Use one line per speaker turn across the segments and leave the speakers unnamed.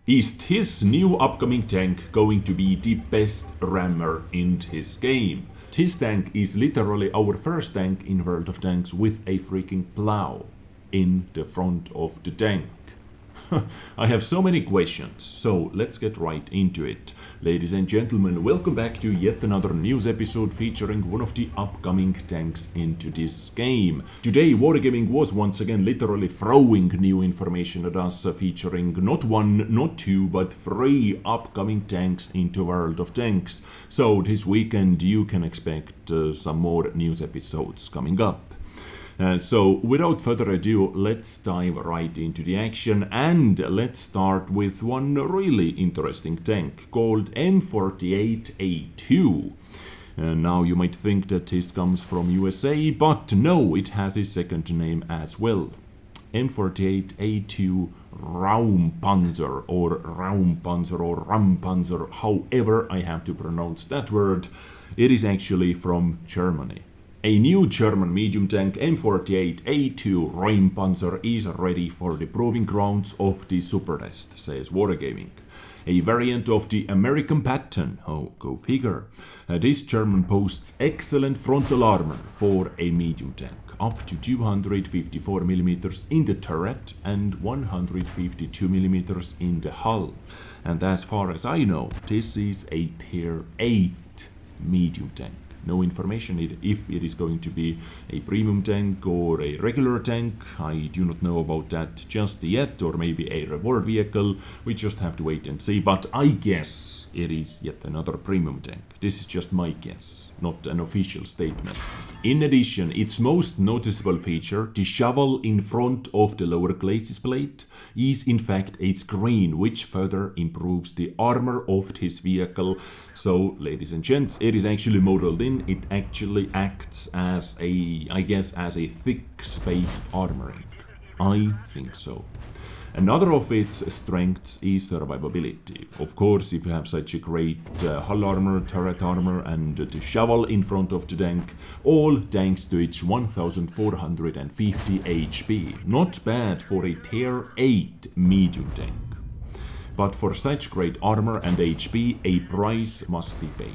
Is this new upcoming tank going to be the best rammer in this game? This tank is literally our first tank in World of Tanks with a freaking plow in the front of the tank. I have so many questions, so let's get right into it. Ladies and gentlemen, welcome back to yet another news episode featuring one of the upcoming tanks into this game. Today Wargaming was once again literally throwing new information at us, featuring not one, not two, but 3 upcoming tanks into World of Tanks. So this weekend you can expect some more news episodes coming up. So without further ado, let's dive right into the action, and let's start with one really interesting tank called M48A2. Now you might think that this comes from USA, but no, it has a second name as well. M48A2 Raumpanzer or Raumpanzer or Raumpanzer, however I have to pronounce that word. It is actually from Germany. A new German medium tank M48A2 Räumpanzer is ready for the proving grounds of the Supertest, says Wargaming. A variant of the American pattern, oh go figure. This German boasts excellent frontal armor for a medium tank, up to 254mm in the turret and 152mm in the hull. And as far as I know, this is a tier 8 medium tank. No information if it is going to be a premium tank or a regular tank. I do not know about that just yet, or maybe a reward vehicle. We just have to wait and see, but I guess it is yet another premium tank. This is just my guess, not an official statement. In addition, its most noticeable feature, the shovel in front of the lower glacis plate, is in fact a screen, which further improves the armor of this vehicle. So, ladies and gents, it is actually modeled in. It actually acts as a, I guess, as a thick-spaced armoring. I think so. Another of its strengths is survivability. Of course, if you have such a great hull armor, turret armor, and the shovel in front of the tank, all thanks to its 1450 HP. Not bad for a tier 8 medium tank. But for such great armor and HP, a price must be paid.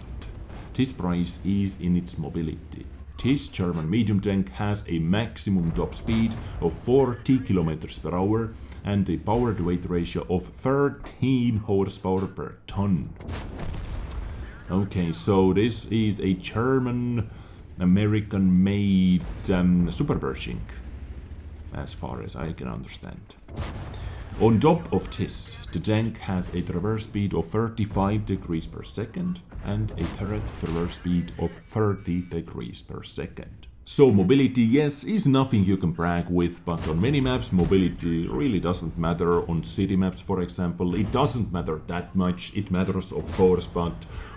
This price is in its mobility. This German medium tank has a maximum top speed of 40 km per hour and a power to weight ratio of 13 horsepower per ton. Okay, so this is a German American made Superpershing, as far as I can understand. On top of this, the tank has a traverse speed of 35 degrees per second and a turret traverse speed of 30 degrees per second. So mobility, yes, is nothing you can brag with, but on many maps mobility really doesn't matter. On city maps, for example, it doesn't matter that much. It matters, of course, but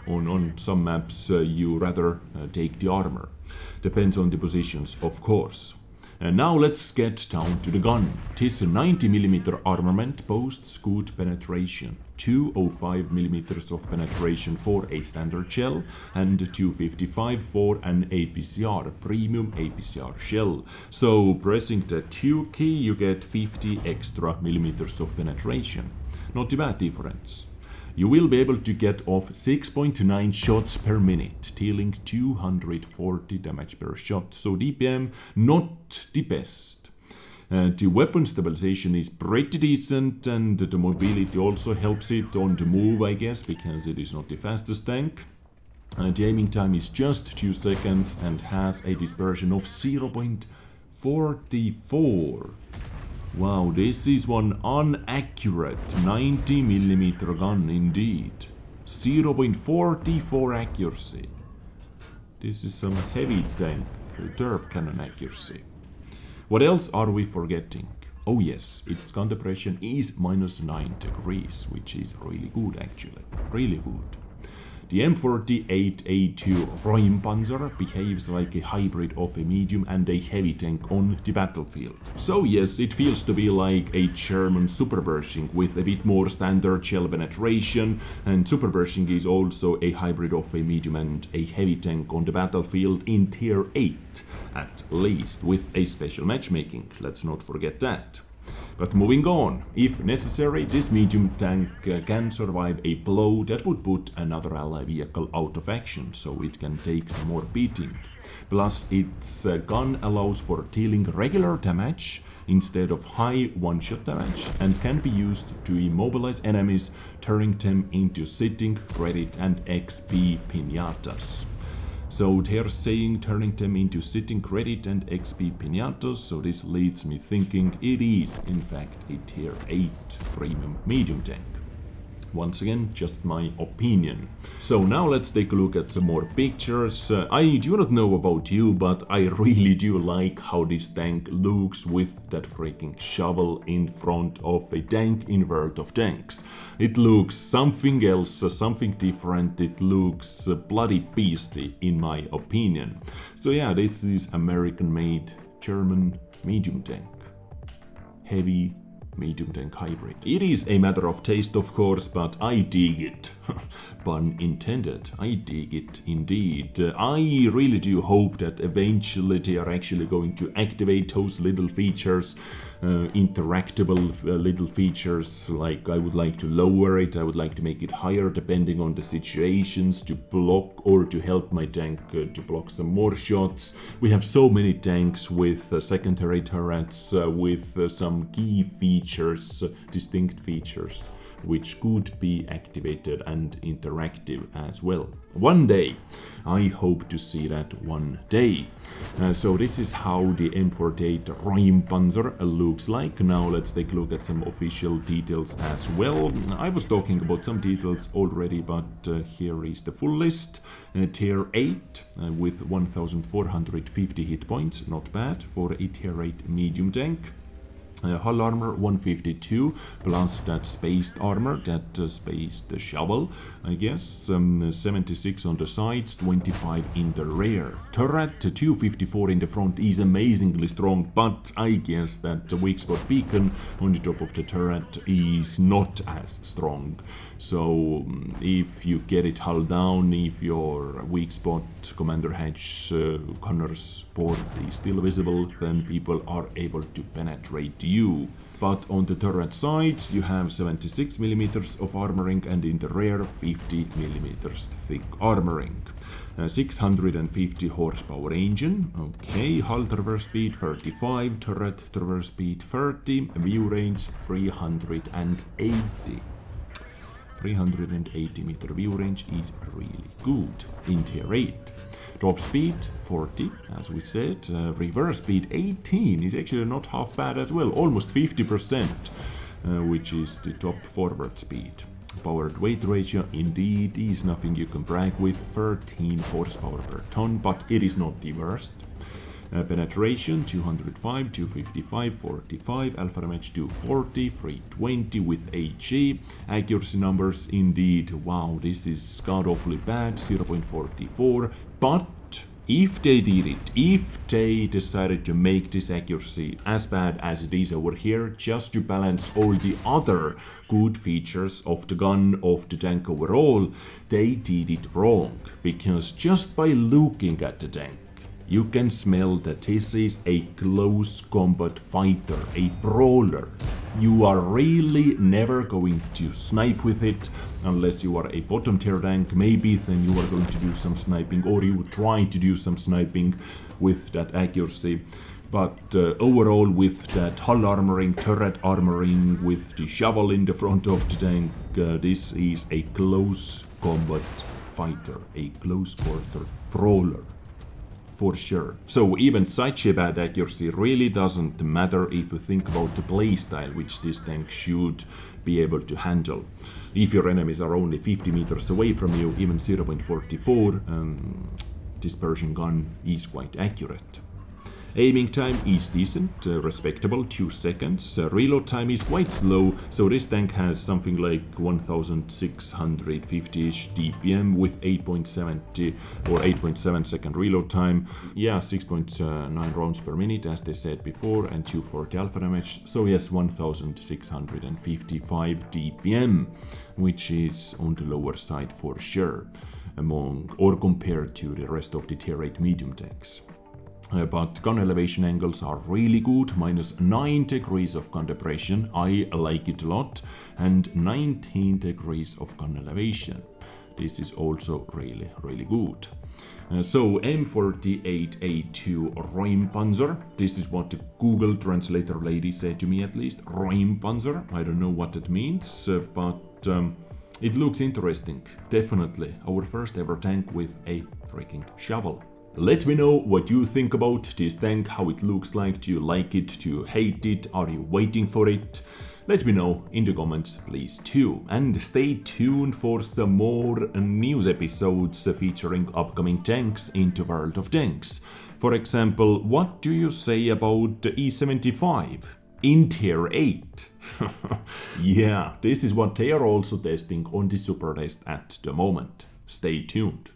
on some maps you rather take the armor. Depends on the positions, of course. And now let's get down to the gun. This 90mm armament boasts good penetration, 205mm of penetration for a standard shell and 255 for an APCR, premium APCR shell. So pressing the 2 key you get 50 extra millimeters of penetration. Not a bad difference. You will be able to get off 6.9 shots per minute, dealing 240 damage per shot. So DPM, not the best. The weapon stabilization is pretty decent, and the mobility also helps it on the move, I guess, because it is not the fastest tank. The aiming time is just 2 seconds and has a dispersion of 0.44. Wow, this is one inaccurate 90mm gun indeed. 0.44 accuracy. This is some heavy tank derp cannon accuracy. What else are we forgetting? Oh yes, its gun depression is -9 degrees, which is really good actually. Really good. The M48A2 Räumpanzer behaves like a hybrid of a medium and a heavy tank on the battlefield. So yes, it feels to be like a German Superpershing with a bit more standard shell penetration, and Superpershing is also a hybrid of a medium and a heavy tank on the battlefield in tier 8, at least, with a special matchmaking, let's not forget that. But moving on, if necessary, this medium tank can survive a blow that would put another ally vehicle out of action, so it can take some more beating. Plus, its gun allows for dealing regular damage instead of high one-shot damage and can be used to immobilize enemies, turning them into sitting, credit and XP piñatas. So they're saying turning them into sitting credit and XP piñatas, so this leads me thinking it is in fact a tier 8 premium medium tank. Once again, just my opinion. So now let's take a look at some more pictures. I do not know about you, but I really do like how this tank looks with that freaking shovel in front of a tank in World of Tanks. It looks something else, something different. It looks bloody beastie in my opinion. So yeah, this is American-made German medium tank. Heavy medium tank hybrid. It is a matter of taste, of course, but I dig it. Pun intended, I dig it indeed. I really do hope that eventually they are actually going to activate those little features, interactable little features, like I would like to lower it, I would like to make it higher depending on the situations, to block or to help my tank to block some more shots. We have so many tanks with secondary turrets, with some key features, distinct features, which could be activated and interactive as well. One day, I hope to see that one day. So this is how the M48 Räumpanzer looks like. Now let's take a look at some official details as well. I was talking about some details already, but here is the full list. Tier 8 with 1450 hit points, not bad for a tier 8 medium tank. Hull armor 152 plus that spaced armor, that spaced shovel, I guess. 76 on the sides, 25 in the rear. Turret 254 in the front is amazingly strong, but I guess that the weak spot beacon on the top of the turret is not as strong. So if you get it hull down, if your weak spot commander hatch gunner's port is still visible, then people are able to penetrate you. But on the turret sides you have 76mm of armoring, and in the rear 50mm thick armoring. 650 horsepower engine, okay, hull traverse speed 35, turret traverse speed 30, view range 380. 380 meter view range is really good in tier 8. Top speed 40, as we said. Reverse speed 18 is actually not half bad as well, almost 50%, which is the top forward speed. Powered weight ratio indeed is nothing you can brag with, 13 horsepower per ton, but it is not the worst. Penetration 205, 255, 45, alpha damage 240, 320 with HE. Accuracy numbers indeed, wow, this is god awfully bad, 0.44, but if they did it, if they decided to make this accuracy as bad as it is over here, just to balance all the other good features of the gun, of the tank overall, they did it wrong, because just by looking at the tank, you can smell that this is a close combat fighter, a brawler. You are really never going to snipe with it, unless you are a bottom tier tank. Maybe then you are going to do some sniping, or you try to do some sniping with that accuracy. But overall, with that hull armoring, turret armoring, with the shovel in the front of the tank, this is a close combat fighter, a close quarter brawler. For sure. So even such a bad accuracy really doesn't matter if you think about the playstyle which this tank should be able to handle. If your enemies are only 50 meters away from you, even 0.44, this Pershing gun is quite accurate. Aiming time is decent, respectable, 2 seconds. Reload time is quite slow, so this tank has something like 1650-ish DPM with 8.70 or 8.7 second reload time. Yeah, 6.9 rounds per minute, as they said before, and 240 alpha damage. So yes, 1655 DPM, which is on the lower side for sure, among or compared to the rest of the tier 8 medium tanks. but gun elevation angles are really good, -9 degrees of gun depression, I like it a lot, and 19 degrees of gun elevation. This is also really good. So M48A2 Räumpanzer, this is what the Google translator lady said to me at least, Räumpanzer, I don't know what that means, but it looks interesting, definitely our first ever tank with a freaking shovel. Let me know what you think about this tank, how it looks like, do you like it, do you hate it, are you waiting for it? Let me know in the comments, please too. And stay tuned for some more news episodes featuring upcoming tanks in the world of tanks. For example, what do you say about the E75 in Tier 8? Yeah, this is what they are also testing on the Supertest at the moment. Stay tuned.